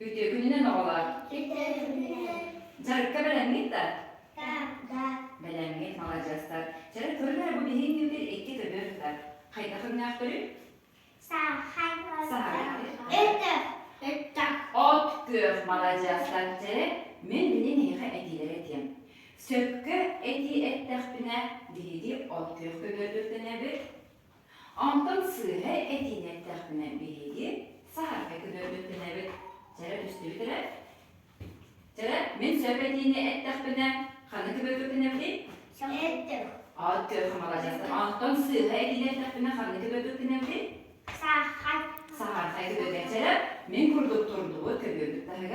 Ütü gününe ne olar? Jarıkka belenmeyip de. Belenmeyip malacaslar. Jarık körler bu bihin gibi iki töbürler. Hayda kırnak törü? Ot gök malacaslar. Jarık men bilin hehe etiler etiyem. Söpkü eti ettekbine bihidi ot gök köbürdükten bir. Ondan sığhe etin ettekbine bihidi saharka köbürdükten bir. Jarık üstü bitirek. Jarık men söp etini ettekbine hanı köbürdükten bir. Ot gök malacaslar. Ondan sığhe etini ettekbine hanı köbürdükten bir. Saharka köbürdükten men kurduk turduğu köbürdükten bir.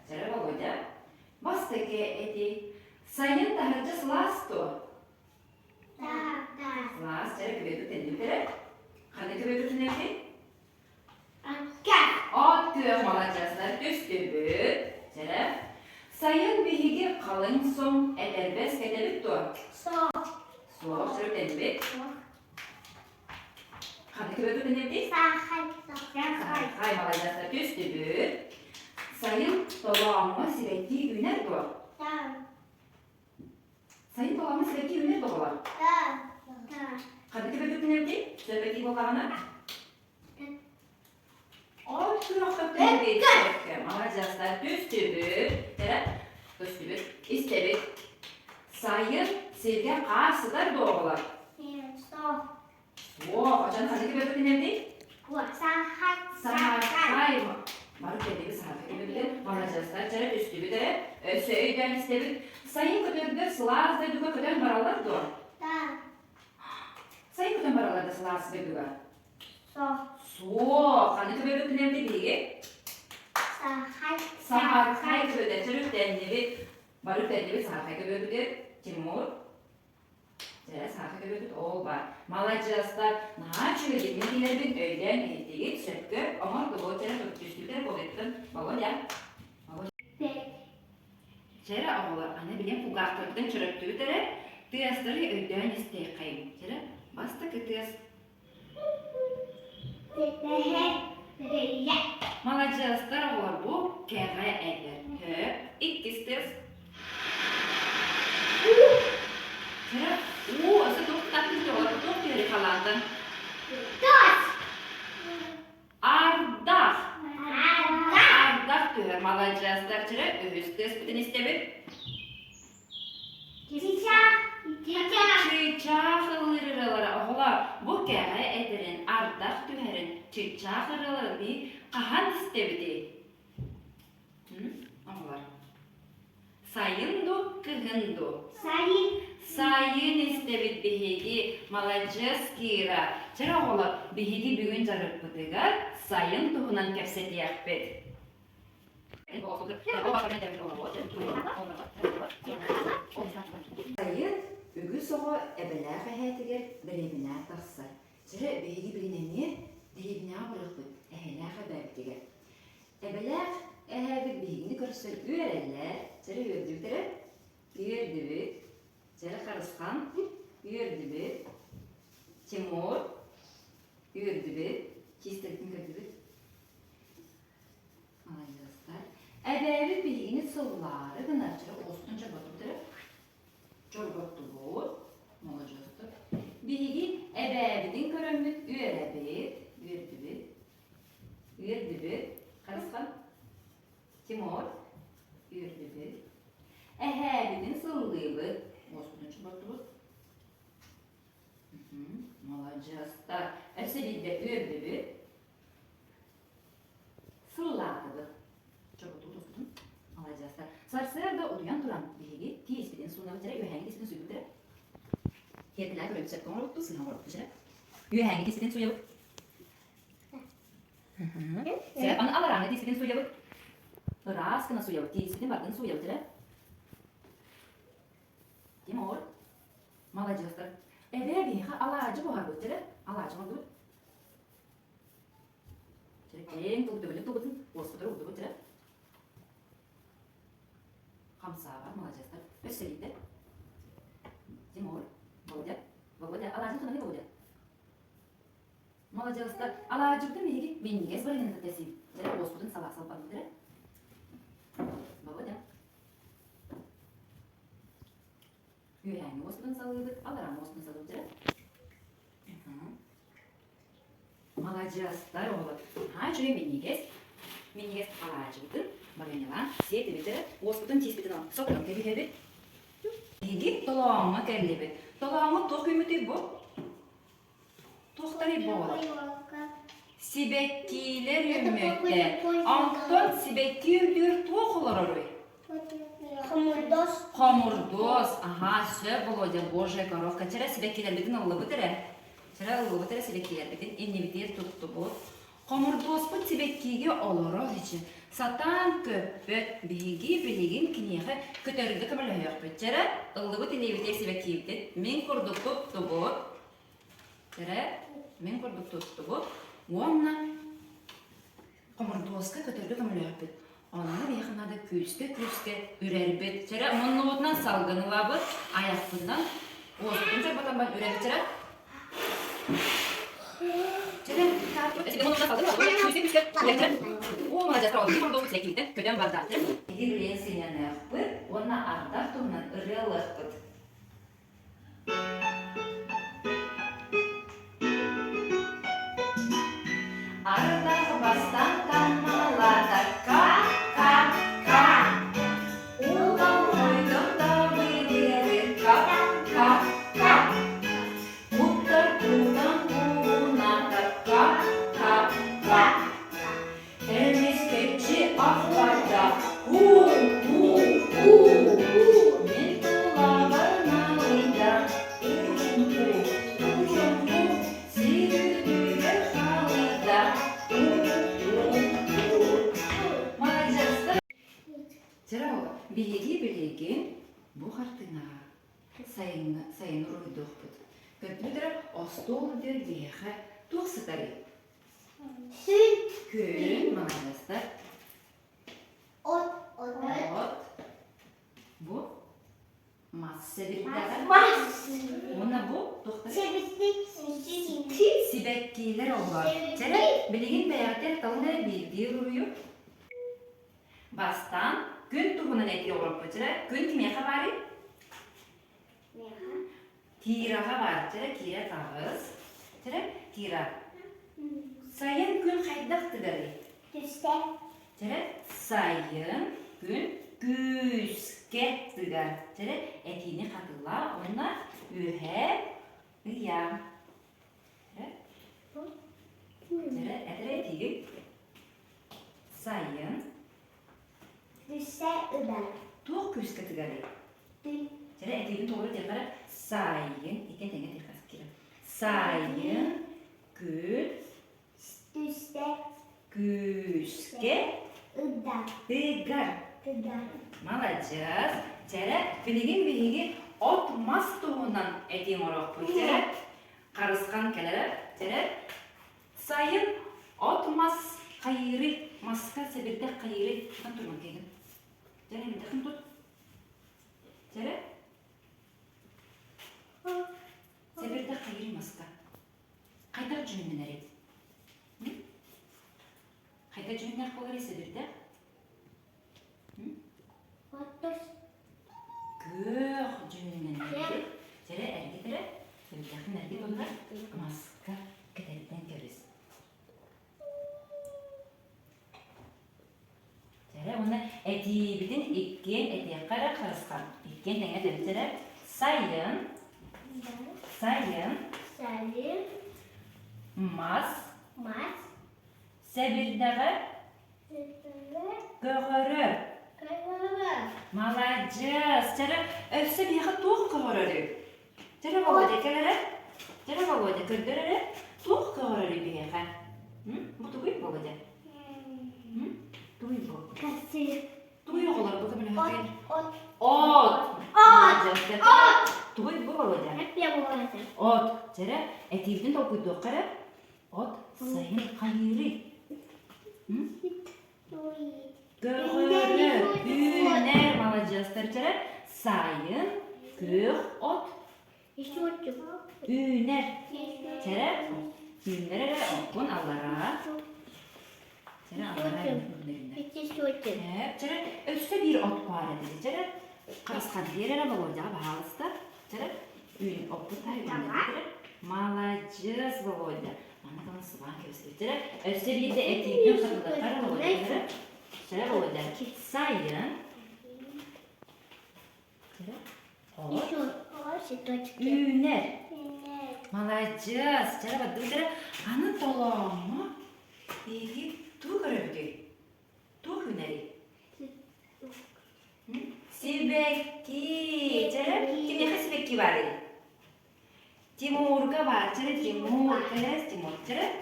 Jarık olayda. Bastaki eti sayın taharca slasto. Slas, jarık köbürdükten bir. Hanı köbürdükten bir. Ot gök malacaslar üstü bir. Jarık. Sayın bihigi kalın son ederbes ketebit dur. Soğuk sürükten bir. Hanı köbürdükten bir. Hay malacaslar üstü bir. Sayın dolanma sürekli üner dur. Sayın dolanma sürekli üner doğalar. Hanı köbürdükten bir. Sürekli bolağına. Ot küroktan bir. Malacaslar üstü bir. Üstü bir. İste bir. Sayın silge karşılar doğalar. Soğuk. Açan hanı köbürdükten bir. Sahay mı? Maruk dediği sahay köbürdükten. Malacaslar jarık üstü bir de. Söyden iste bir. Sayın köbürdükten sılaz da duga köden baralar doğar. Sayın köden baralarda sılaz da duga. Soğuk. Hanı köbürdükten bir bilgi. Sahay köbürdükten sürükten bir. Maruk dediği bir sahay köbürdükten. Timur. Jarık sahay köbürdükten ol var. Malacaslar naçı gitmediler bin öğlen ettiği söpkü. Ama bu jarık üstüde koyduktan. Balon ya. Jarık ağlar. Anne bileyim bu gartlıktan çürüktüğü tere. Tıyasları öğlen isteyeyim. Jarık bastı ki tıyas. Malacaslar ağlar bu kere eder. İkisi tıyas. Jarık. Asıl çok tatlı doğru. Çok yeri kalandan. Ardak. Ardak diyor malacaslar. Jarık üstüs bütün istebi. Çiçak hırıraları ağlar. Bu kere ederin ardak tüherin çiçak hırıraları bir kahan istebidi. Ağlar. Sayındu kıhındu. Sayın istebid bihigi malacas kira. Jarık ağlar bihigi bugün jarık bıdıgar. Sayın tuhunan kepseti yakbet. Sayın ügü soğu ebeler heyetiger birimine taksar. Jarık bihigi bilineni birimine bırakbet. Eheler haberdiger. Ebeler ehebit bihigini görsün üyereller. Jarık üyerdükleri üyerdübü. Jarık karıskan üyerdübü. Timur üyerdübü. Çistekini gördübü. Malacaslar. Ebevi bihigini sılları gınarçırı ostunca götürdü. Çorgottu bu. Malacaslar. Bihigi ebevinin körömlük üyerebit. Üyerdübü. Üyerdübü. Karıskan. Timur. Üyerdübü. Ehebinin sıllığı. Ostunca götürdü. Malacaslar. Esebilde üyerdübü. Sıllardı. Çok oturdum. Malacaslar. Sarsılarda uduyan duran bihigi. Tiispidin suna bitere. Üyehengi ispidin suyu bitere. Yerdiler görüp sepkon oluktu. Sınav oluktu. Üyehengi ispidin suyu bak. Sebep anı alarağını tiispidin suyu bak. Iras kına suyu bak. Tiispidin bakın suyu bitere. Timur. Malacaslar. Eve biha alacı buhar bitere. Alacı mı bu? Jadi, tuh betul, hospital betul betul. Kamsawa Malacaslar. Özellikle Timur, Bologna, alacı tanıdı Bologna. Malacaslar alacı bitti mi? Bindiğiniz böyle ne tesi? Jadi, hospital salah salah bitti. Hüyeni ostun salıydık, alaram ostun salıydık. Молодецler oğlum. Ha, şuraya minniges. Minniges alacıydın. Baganyala. Siyeti bitir. Ostun tispitini al. Sokram tebi tebi. Git dolağıma kellebi. Dolağıma tohumeti bu. Tohları bu oğlum. Sibekkiler ümmette. Anton sibekkiler tohlar oraya. Хамурдос. Ага, все, Володя, боже, коровка. Вчера себя килербитин аллы бутыра. Вчера аллы бутыра себя килербитин. Инни битер tuttu bu. Хамурдос bu tibekkiге олорог için. Satan köpöt bilgin kiniye kötörüldü kömürlü yok. Vчера alлы bu inni biter sibekkiye. Min kurduk tuttu bu. Vчера min kurduk tuttu bu. Onna Хамурдоска kötörüldü kömürlü yok. Onları yakınlarda küske ürerbet. Çere monnoğutdan salgını labı ayakından. Oğuzluktan çarpatan ben ürerbet çere. Çere eski monnoğutdan salgını labı küske ürerbet. O malacakta oldu. Bir orada olmuş ekibitten köden vardı. Bir rensiyen yapı. Ona artar tuğunan ırıyalık kıt. Arada bastan tanmalarda ka. Bilgin bu hartına sayın uyduk bud. Kötüdür ostol der diye tuğsıtari. Gün maalesef. Ot. Bu massevikler. Ona bu doktor. Sibekkiler olur. Çere bilgin beyater tavına bildiği vuruyor. Bastan gün tuğunan eti olur çere. Gün kime habari? Tiraha var çere. Tira tağız. Çere tira. Sayın gün haydaktırı. Çere sayın gün güske tıgar. Çere etini hatırla. Ona ühe ya. Çere etre eti sayın tuğ güske tıgarı. Çere etini doğru tekrar sayın iken tenge tekrar kira. Sayın gün güske tıgar. Malacağız. Çere bilgin ot mastuğundan etin orak bu. Çere karıskan kelere. Çere sayın ot mas hayırı. Maska sebirde hayırı. Kan turman kegin. Çere mi takın tut. Çere. Sebirde hayırı maska. Kaytar cümleler et. Kaytar cümleler kolları sebirde. Gör cümleler et. Çere ergetlere. Sebirdekin erget onlar. Maska kederden görürüz. Çere ona etibidin ikken etiye kara karıskan. İkken denge demişler. Sayın mas sebirdeğe görür. Malacağız. Çere öfse bir yakı tuğ görür. Çere Volodya kelere. Çere Volodya kırdırır. Tuğ görür bir yakı. Bu tuğu Volodya. Tuğu bu. Tuğu olur bu kabul edin. Ot. Tuğu bu Volodya. Ot. Çere etibidin topuydu kara. Ot sayın hayırı. Görür. Üner malacağız. Çere sayın gör ot. Üner. Çere ünlere okun Allah'a. Çere Allah'a ünlerine. Çere össe bir ot var dedi. Çere karıskan diğerine Volodya bağlısta. Çere, ün okuta ünleri. Молодец, Володя. Ana kalan sıvan gösterir. Öste bir de etiğin katıldı. Kara Volodya. Çere Volodya. Sayın. Çere. Üner. Молодец. Çere bak dur. Anı dolama. İyi. Tu görebilir. Tu hüneri. Sibekki. Çere. Kim yakın sibekki var dedi. Timurga var. Çere Timur. Çere Timur. Çere.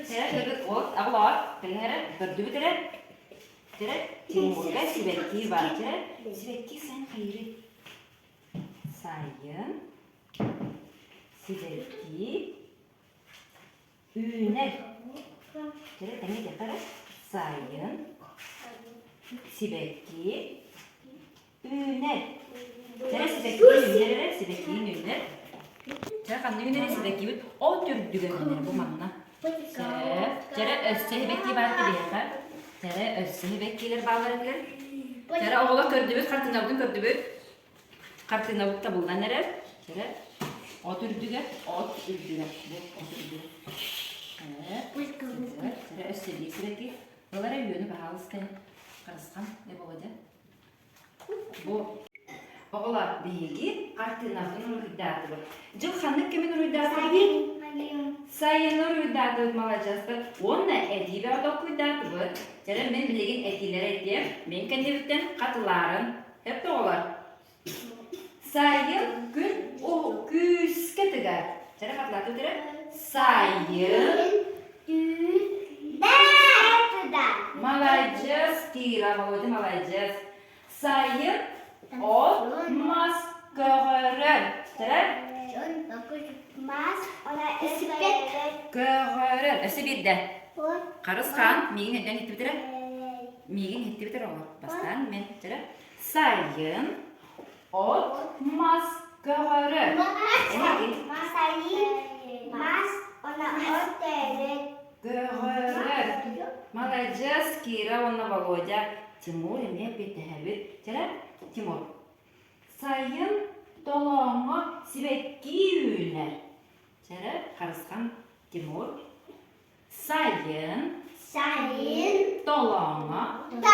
Çere göbek ot. Ağlar. Çere. Gördü çere. Çere. Timurga sibekki var. Çere. Sibekki sen hayırı. Sayın. Sibekki. Üner. Çere demek yapar. Sayın. Sibekki. Üner. Çere sibekki üner. Sibekki üner. Çere kanlı üner sibekki üner. O tür düğünler bu manna. Çere özsehbekki var diye. Çere özsehbekkiler bağlanır. Çere oğla kördübüz, kartınavdın kördübüz. Kartınavdın buldan nere? Çere ot ürdüge, ot ürdüge. Bu ot ürdüge. Çere özsehbekki sürekli. Bunlara yönü bağlısken karıskan ne olacak? Bu oğla bilgi kartınavdın rüydatı var. Cılhanlık kimin rüydatı var? Sayın rüydatı malacağızdır. Onunla edibi adak rüydatı var. Çere men bilgin etiler etiyem. Men kendimden katılarım. Hep de olar. Sayın gün o küske tıgar. Çere katılar tutere. Sayın Молодец, Kira, Volodya, молодец. Sayın olmaz görürüm. Çere. Görürüm. Öse bir de. Karıskan, migin hedden hitti bitire. Migin hitti bitire olur. Bastan, men çere. Sayın olmaz görürüm. Görürüm. Молодец, Kira, ona Volodya. Timur, emniyet bir tehebit. Çere, Timur. Sayın dolama sibekki üner. Çere, karıskan Timur. Sayın dolama üner.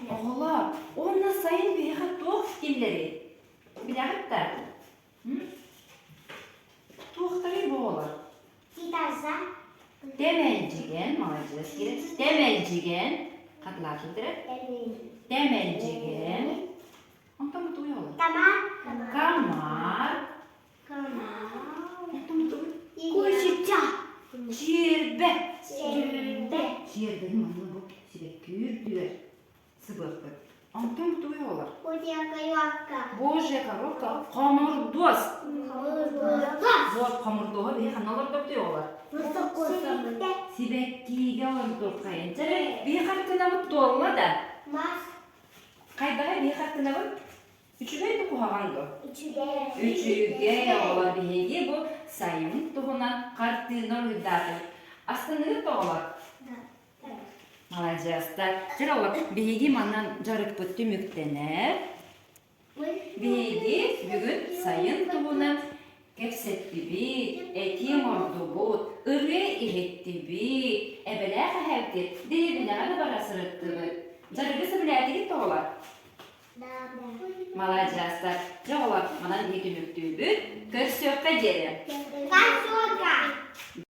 Oğla, ona sayın bir yakat doğuk dilleri. Bir yakat da. Doğukları bu oğla. Demelcigen, молодец, Kira. Demelcigen. Katlatıldır. Demelcigen. Ondan mı duyuyorlar? Kamar. Ondan mı duyuyorlar? Cirbe. Cirbe'nin anlamı bu. Sibekür diyor. Sıbırtı. Ondan mı duyuyorlar? Божья коровка. Хамурдоз. Вот хамурдоға бей ханаларда diyorlar. Sibekki'ye ordu kayınca. Bir hakkında bu doğru da. Kaydağa bir hakkında bu. Üçüge de kuhagandı. Üçüge ola bihegi bu sayın tuğuna kartını rüddatı. Aslında ne doğru? Молодец. Жара ола беги маннан жарык бүтті мүктенер. Беги бүгін сайын туғынан кепсетті би, этим орду бұд, ұры иретті би, әбілі қағавды, дебіне ғаны бара сұрытты бұд. Жарыгысы біләді кетті олар. Молодец. Жара ола маннан беги мүкті бүд, көрсөкқа дері.